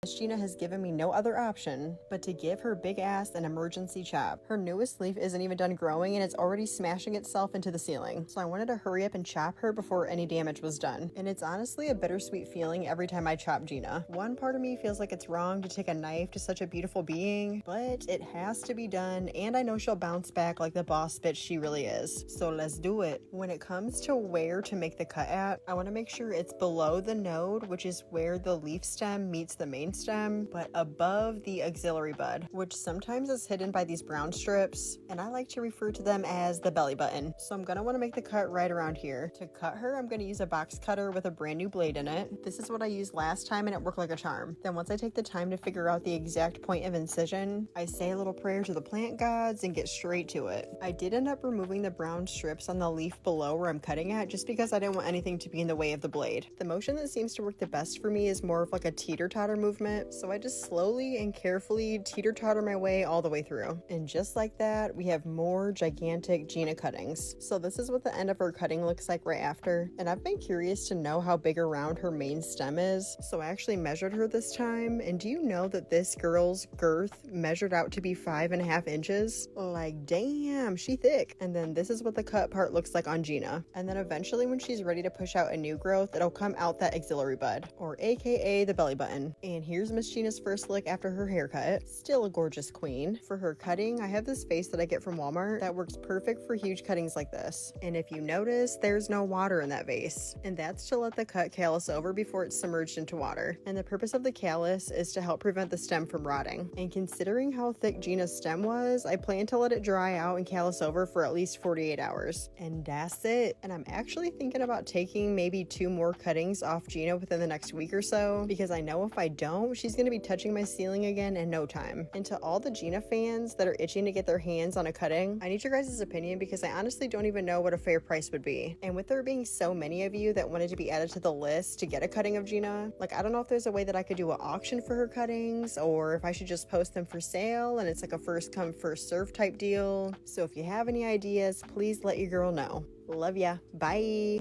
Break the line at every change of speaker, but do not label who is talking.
Miss Gina has given me no other option but to give her big ass an emergency chop. Her newest leaf isn't even done growing and it's already smashing itself into the ceiling. So I wanted to hurry up and chop her before any damage was done. And it's honestly a bittersweet feeling every time I chop Gina. One part of me feels like it's wrong to take a knife to such a beautiful being, but it has to be done, and I know she'll bounce back like the boss bitch she really is. So let's do it. When it comes to where to make the cut at, I want to make sure it's below the node, which is where the leaf stem meets the main stem, but above the auxiliary bud, which sometimes is hidden by these brown strips, and I like to refer to them as the belly button. So I'm gonna want to make the cut right around here. To cut her, I'm gonna use a box cutter with a brand new blade in it. This is what I used last time and it worked like a charm. Then once I take the time to figure out the exact point of incision, I say a little prayer to the plant gods and get straight to it. I did end up removing the brown strips on the leaf below where I'm cutting at just because I didn't want anything to be in the way of the blade. The motion that seems to work the best for me is more of like a teeter-totter movement, so I just slowly and carefully teeter-totter my way all the way through. And just like that, we have more gigantic Gina cuttings. So this is what the end of her cutting looks like right after, and I've been curious to know how big around her main stem is, so I actually measured her this time, and do you know that this girl's girth measured out to be 5.5 inches? Like, damn, she thick. And then this is what the cut part looks like on Gina. And then eventually when she's ready to push out a new growth, it'll come out that auxiliary bud, or aka the belly button. And here's Miss Gina's first look after her haircut. Still a gorgeous queen. For her cutting, I have this vase that I get from Walmart that works perfect for huge cuttings like this. And if you notice, there's no water in that vase. And that's to let the cut callus over before it's submerged into water. And the purpose of the callus is to help prevent the stem from rotting. And considering how thick Gina's stem was, I plan to let it dry out and callus over for at least 48 hours. And that's it. And I'm actually thinking about taking maybe 2 more cuttings off Gina within the next week or so, because I know if I don't, she's going to be touching my ceiling again in no time. And to all the Gina fans that are itching to get their hands on a cutting, I need your guys' opinion because I honestly don't even know what a fair price would be. And with there being so many of you that wanted to be added to the list to get a cutting of Gina, like, I don't know if there's a way that I could do an auction for her cuttings, or if I should just post them for sale and it's like a first come first serve type deal. So if you have any ideas, please let your girl know. Love ya. Bye.